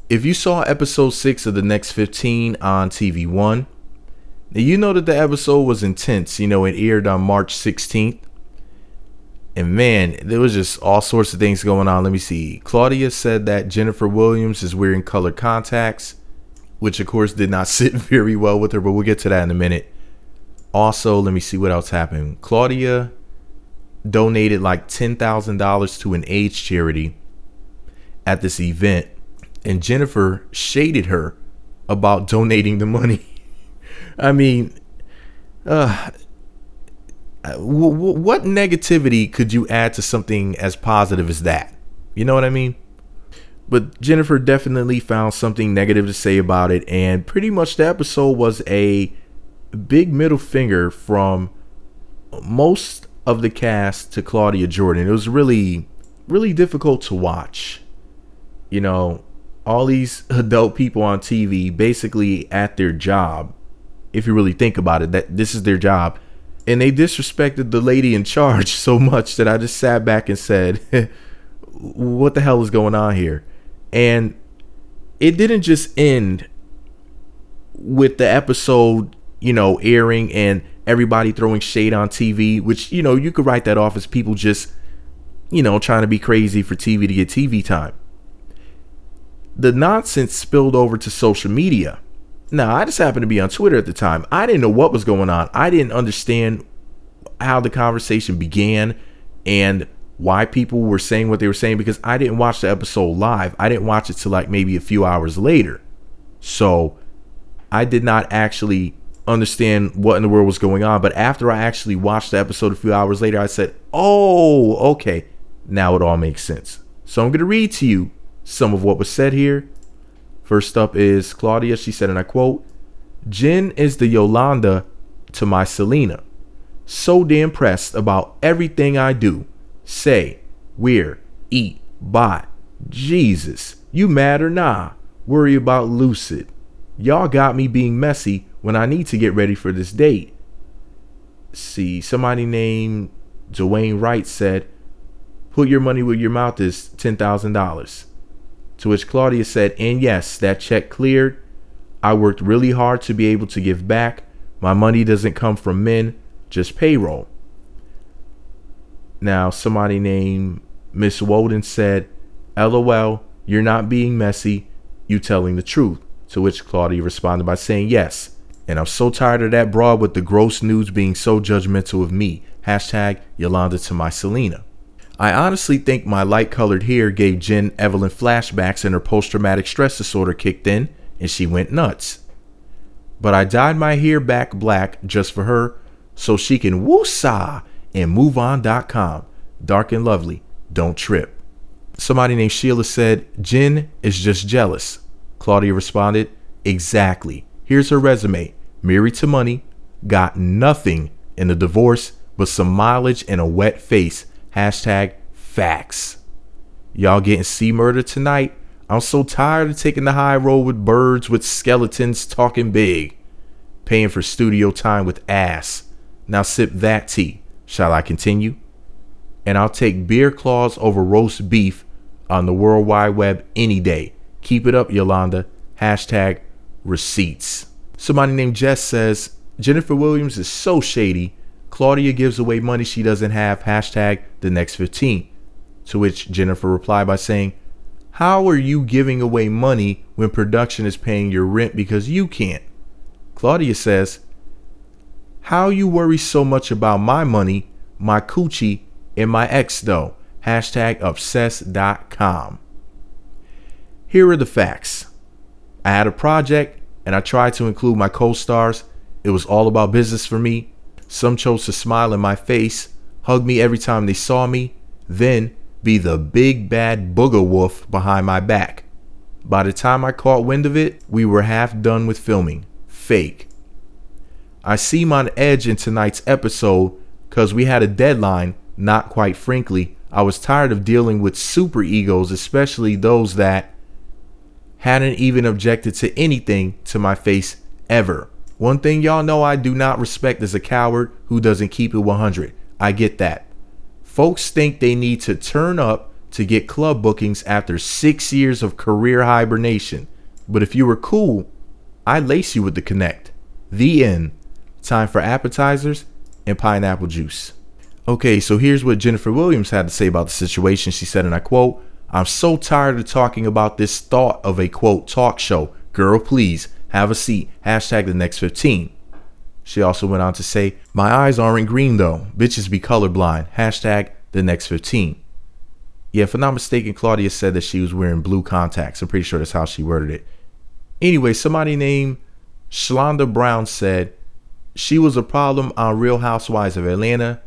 If you saw episode 6 of the next 15 on TV1, now you know that the episode was intense. It aired on March 16th. And man, there was just all sorts of things going on. Let me see. Claudia said that Jennifer Williams is wearing colored contacts, which of course did not sit very well with her, but we'll get to that in a minute. Also, let me see what else happened. Claudia donated like $10,000 to an AIDS charity at this event, and Jennifer shaded her about donating the money. I mean, what negativity could you add to something as positive as that? You know what I mean? But Jennifer definitely found something negative to say about it, and pretty much the episode was a big middle finger from most of the cast to Claudia Jordan. It was really, really difficult to watch. All these adult people on TV basically at their job, if you really think about it, that this is their job. And they disrespected the lady in charge so much that I just sat back and said, what the hell is going on here? And it didn't just end with the episode, airing and everybody throwing shade on TV, which, you could write that off as people just, trying to be crazy for TV to get TV time. The nonsense spilled over to social media. Now, I just happened to be on Twitter at the time. I didn't know what was going on. I didn't understand how the conversation began and why people were saying what they were saying, because I didn't watch the episode live. I didn't watch it till like maybe a few hours later. So I did not actually understand what in the world was going on. But after I actually watched the episode a few hours later, I said, oh, okay, now it all makes sense. So I'm going to read to you some of what was said here. First up is Claudia. She said, and I quote, "Jen is the Yolanda to my Selena. So damn pressed about everything I do, say, wear, eat, buy. Jesus, you mad or nah? Worry about lucid. Y'all got me being messy when I need to get ready for this date." See, somebody named Dwayne Wright said, "Put your money where your mouth is, $10,000. To which Claudia said, and yes, that check cleared. I worked really hard to be able to give back. My money doesn't come from men, just payroll. Now, somebody named Miss Woden said, LOL, you're not being messy, you telling the truth. To which Claudia responded by saying, yes. And I'm so tired of that broad with the gross nudes being so judgmental of me. Hashtag Yolanda to my Selena. I honestly think my light-colored hair gave Jen Evelyn flashbacks and her post-traumatic stress disorder kicked in and she went nuts. But I dyed my hair back black just for her so she can woo-saw and moveon.com. Dark and lovely. Don't trip. Somebody named Sheila said, Jen is just jealous. Claudia responded, exactly. Here's her resume. Married to money, got nothing in the divorce but some mileage and a wet face. Hashtag facts. Y'all getting sea murder tonight? I'm so tired of taking the high road with birds with skeletons talking big. Paying for studio time with ass. Now sip that tea. Shall I continue? And I'll take beer claws over roast beef on the World Wide Web any day. Keep it up, Yolanda. Hashtag receipts. Somebody named Jess says, Jennifer Williams is so shady. Claudia gives away money she doesn't have. Hashtag the next 15. To which Jennifer replied by saying, how are you giving away money when production is paying your rent because you can't? Claudia says, how you worry so much about my money, my coochie, and my ex though? Hashtag obsessed.com. Here are the facts. I had a project and I tried to include my co-stars. It was all about business for me. Some chose to smile in my face, hug me every time they saw me, then be the big bad booger wolf behind my back. By the time I caught wind of it, we were half done with filming. Fake. I seem on edge in tonight's episode because we had a deadline. Not quite frankly, I was tired of dealing with super egos, especially those that hadn't even objected to anything to my face ever. One thing y'all know I do not respect is a coward who doesn't keep it 100. I get that. Folks think they need to turn up to get club bookings after 6 years of career hibernation. But if you were cool, I'd lace you with the connect. The end. Time for appetizers and pineapple juice. Okay, so here's what Jennifer Williams had to say about the situation. She said, and I quote, "I'm so tired of talking about this thought of a, quote, talk show. Girl, please have a seat. Hashtag the next 15. She also went on to say, my eyes aren't green though. Bitches be colorblind. Hashtag the next 15. Yeah, if I'm not mistaken, Claudia said that she was wearing blue contacts. I'm pretty sure that's how she worded it. Anyway, somebody named Shlonda Brown said she was a problem on Real Housewives of Atlanta,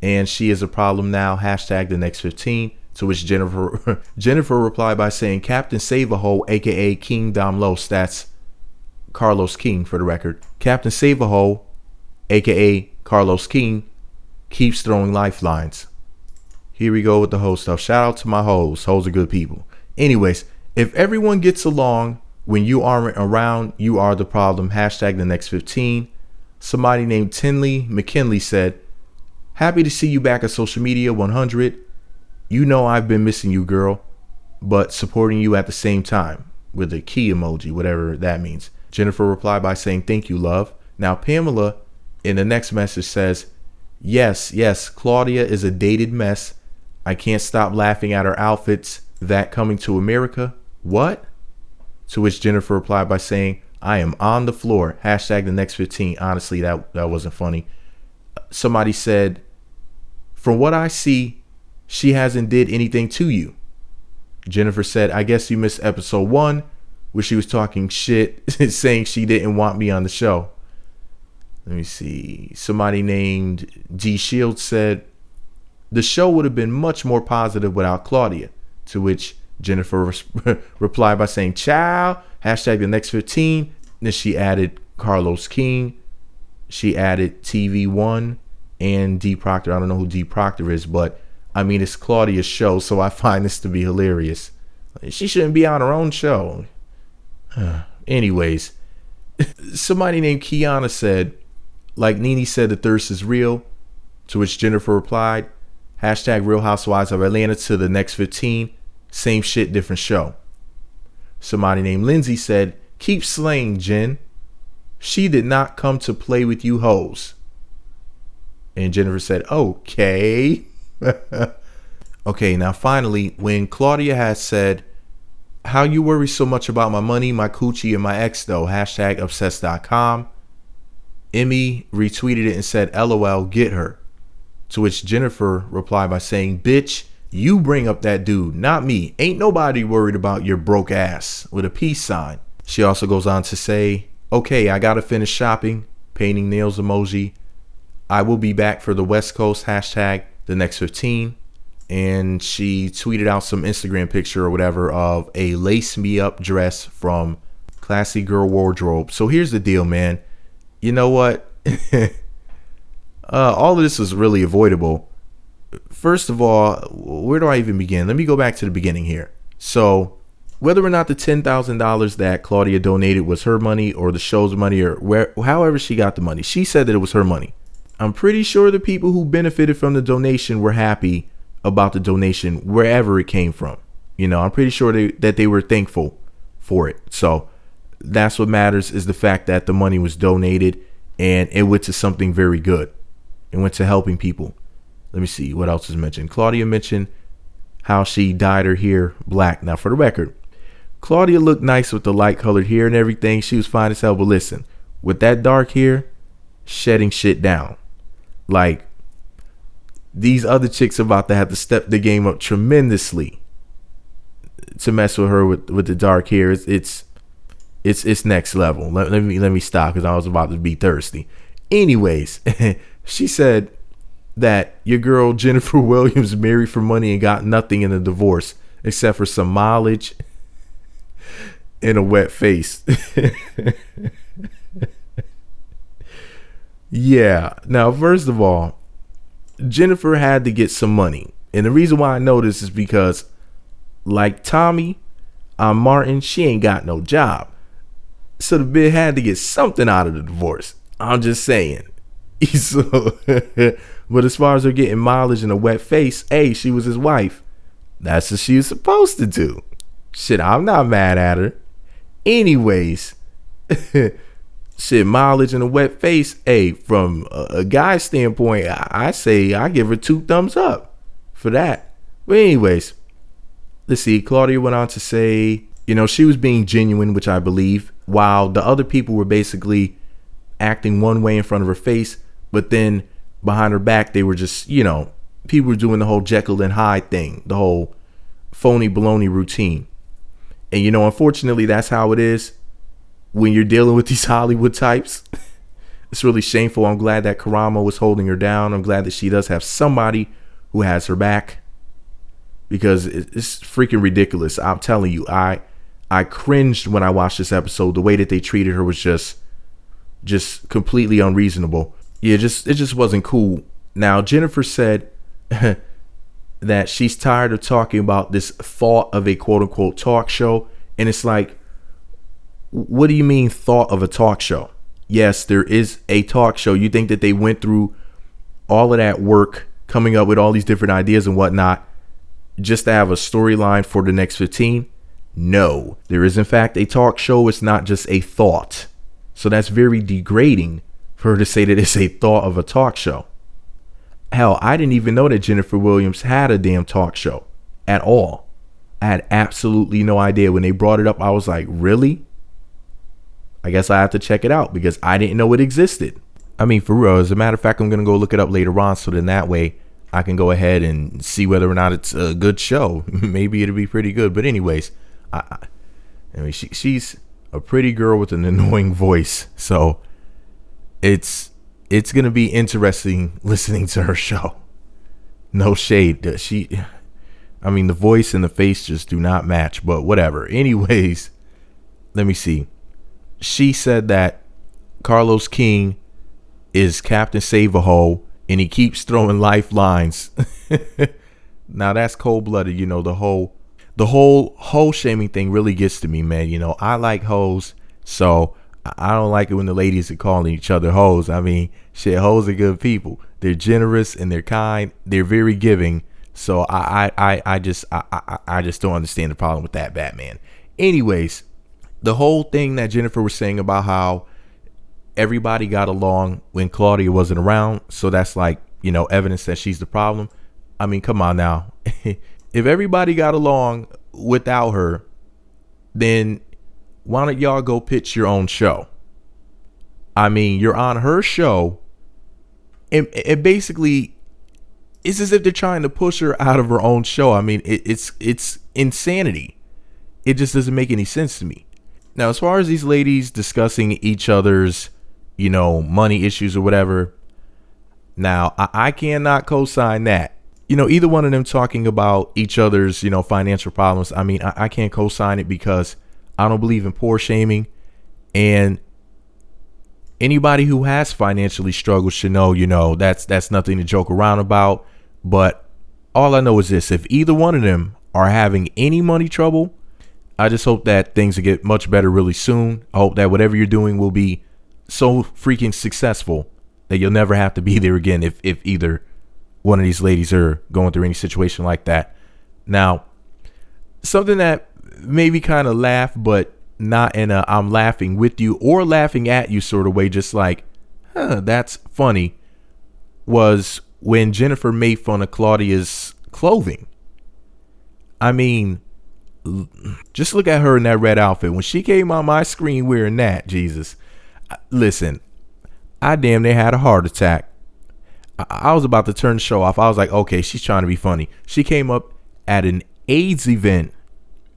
and she is a problem now. Hashtag the next 15. To which Jennifer replied by saying, Captain Save-A-Ho, aka King Dom Los, that's Carlos King for the record. Captain Save-A-Ho, aka Carlos King, keeps throwing lifelines. Here we go with the hoe stuff. Shout out to my hoes. Hoes are good people. Anyways, if everyone gets along when you aren't around, you are the problem. Hashtag the next 15. Somebody named Tinley McKinley said, happy to see you back at social media 100. You know I've been missing you, girl, but supporting you at the same time, with a key emoji, whatever that means. Jennifer replied by saying, thank you, love. Now, Pamela in the next message says, yes, Claudia is a dated mess. I can't stop laughing at her outfits. That Coming to America? What? To which Jennifer replied by saying, I am on the floor. Hashtag the next 15. Honestly, that wasn't funny. Somebody said, from what I see, she hasn't did anything to you. Jennifer said, I guess you missed episode 1 where she was talking shit, saying she didn't want me on the show. Let me see. Somebody named G Shields said, the show would have been much more positive without Claudia. To which Jennifer replied by saying, ciao, hashtag the next 15. Then she added Carlos King. She added TV1 and D Proctor. I don't know who D Proctor is, but I mean, it's Claudia's show, so I find this to be hilarious. She shouldn't be on her own show. Anyways, somebody named Kiana said, like Nene said, the thirst is real. To which Jennifer replied, hashtag Real Housewives of Atlanta to the next 15. Same shit, different show. Somebody named Lindsay said, keep slaying, Jen. She did not come to play with you hoes. And Jennifer said, okay. Okay, now finally, when Claudia has said, how you worry so much about my money, my coochie, and my ex though, hashtag obsessed.com, Emmy retweeted it and said, LOL, get her. To which Jennifer replied by saying, bitch, you bring up that dude, not me. Ain't nobody worried about your broke ass, with a peace sign. She also goes on to say, okay, I gotta finish shopping, painting nails emoji. I will be back for the West Coast, hashtag the next 15. And she tweeted out some Instagram picture or whatever of a lace me up dress from Classy Girl Wardrobe. So here's the deal, man. You know what? All of this is really avoidable. First of all, where do I even begin? Let me go back to the beginning here. So whether or not the $10,000 that Claudia donated was her money or the show's money or however she got the money, she said that it was her money. I'm pretty sure the people who benefited from the donation were happy about the donation wherever it came from. You know, I'm pretty sure that they were thankful for it. So that's what matters, is the fact that the money was donated and it went to something very good. It went to helping people. Let me see what else is mentioned. Claudia mentioned how she dyed her hair black. Now, for the record, Claudia looked nice with the light colored hair and everything. She was fine as hell. But listen, with that dark hair, shedding shit down. Like, these other chicks about to have to step the game up tremendously to mess with her with the dark hair. It's next level. Let me stop because I was about to be thirsty. Anyways, she said that your girl Jennifer Williams married for money and got nothing in a divorce except for some mileage and a wet face. Yeah. Now, first of all, Jennifer had to get some money. And the reason why I know this is because, like Tommy on Martin, she ain't got no job. So the bitch had to get something out of the divorce. I'm just saying. So, but as far as her getting mileage and a wet face, hey, she was his wife. That's what she was supposed to do. Shit, I'm not mad at her. Anyways, shit, mileage and a wet face. Hey, from a guy's standpoint, I say I give her 2 thumbs up for that. But anyways, let's see. Claudia went on to say, she was being genuine, which I believe, while the other people were basically acting one way in front of her face, but then behind her back, they were just, people were doing the whole Jekyll and Hyde thing, the whole phony baloney routine. And, unfortunately, that's how it is when you're dealing with these Hollywood types. It's really shameful. I'm glad that Karamo was holding her down. I'm glad that she does have somebody who has her back, because it's freaking ridiculous. I'm telling you, I cringed when I watched this episode. The way that they treated her was just completely unreasonable. Yeah, it just wasn't cool. Now, Jennifer said that she's tired of talking about this thought of a quote unquote talk show. And it's like, what do you mean thought of a talk show? Yes, there is a talk show. You think that they went through all of that work coming up with all these different ideas and whatnot just to have a storyline for the next 15? No, there is in fact a talk show. It's not just a thought. So that's very degrading for her to say that it's a thought of a talk show. Hell, I didn't even know that Jennifer Williams had a damn talk show at all. I had absolutely no idea. When they brought it up, I was like, really? I guess I have to check it out because I didn't know it existed. I mean, for real, as a matter of fact, I'm going to go look it up later on, so then that way I can go ahead and see whether or not it's a good show. Maybe it'll be pretty good. But anyways, I mean, she's a pretty girl with an annoying voice. So it's going to be interesting listening to her show. No shade. The voice and the face just do not match, but whatever. Anyways, let me see. She said that Carlos King is Captain Save-A-Ho and he keeps throwing lifelines. Now that's cold-blooded. The whole hoe shaming thing really gets to me, man. I like hoes, so I don't like it when the ladies are calling each other hoes. I mean, shit, hoes are good people. They're generous and they're kind. They're very giving. So I just don't understand the problem with that, Batman. Anyways, the whole thing that Jennifer was saying about how everybody got along when Claudia wasn't around, so that's like, evidence that she's the problem. I mean, come on now. If everybody got along without her, then why don't y'all go pitch your own show? I mean, you're on her show, and it basically it's as if they're trying to push her out of her own show. I mean, it's insanity. It just doesn't make any sense to me. Now, as far as these ladies discussing each other's, money issues or whatever, now I cannot co-sign that. Either one of them talking about each other's, financial problems. I mean, I can't co-sign it because I don't believe in poor shaming, and anybody who has financially struggled should know, that's nothing to joke around about. But all I know is this: if either one of them are having any money trouble, I just hope that things will get much better really soon. I hope that whatever you're doing will be so freaking successful that you'll never have to be there again if either one of these ladies are going through any situation like that. Now, something that maybe kind of laugh, but not in a I'm laughing with you or laughing at you sort of way, just like, that's funny, was when Jennifer made fun of Claudia's clothing. I mean, just look at her in that red outfit. When she came on my screen wearing that, Jesus, listen, I damn near had a heart attack. I was about to turn the show off. I was like, okay, she's trying to be funny. She came up at an AIDS event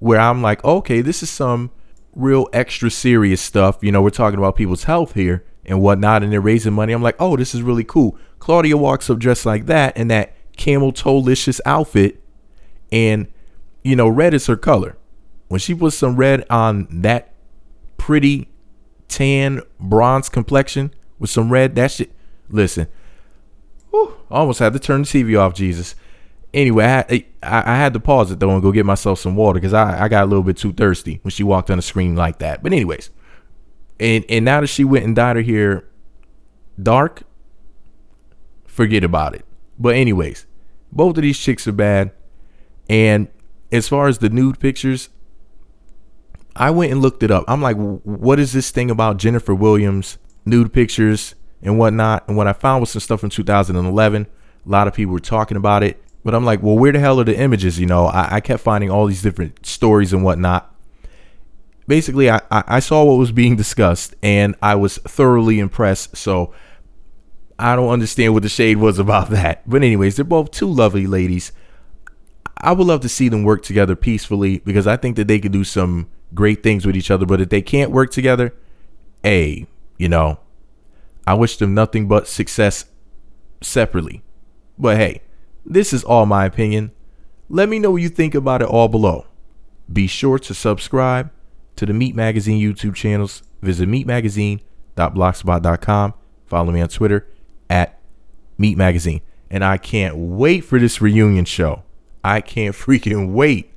where I'm like, okay, this is some real extra serious stuff. We're talking about people's health here and whatnot, and they're raising money. I'm like, oh, this is really cool. Claudia walks up dressed like that in that camel toe-licious outfit, and red is her color. When she puts some red on that pretty tan bronze complexion with some red, that shit, listen, whew, I almost had to turn the TV off, Jesus. Anyway, I had to pause it though and go get myself some water because I got a little bit too thirsty when she walked on the screen like that. But anyways, and now that she went and dyed her hair dark, forget about it. But anyways, both of these chicks are bad. And as far as the nude pictures, I went and looked it up. I'm like, what is this thing about Jennifer Williams nude pictures and whatnot? And what I found was some stuff from 2011. A lot of people were talking about it, but I'm like, well, where the hell are the images? You know, I kept finding all these different stories and whatnot. Basically, I saw what was being discussed and I was thoroughly impressed. So I don't understand what the shade was about that. But anyways, they're both two lovely ladies. I would love to see them work together peacefully because I think that they could do some great things with each other. But if they can't work together, hey, you know, I wish them nothing but success separately. But hey, this is all my opinion. Let me know what you think about it all below. Be sure to subscribe to the Meat Magazine YouTube channels. Visit meatmagazine.blogspot.com. Follow me on Twitter @Meat Magazine. And I can't wait for this reunion show. I can't freaking wait.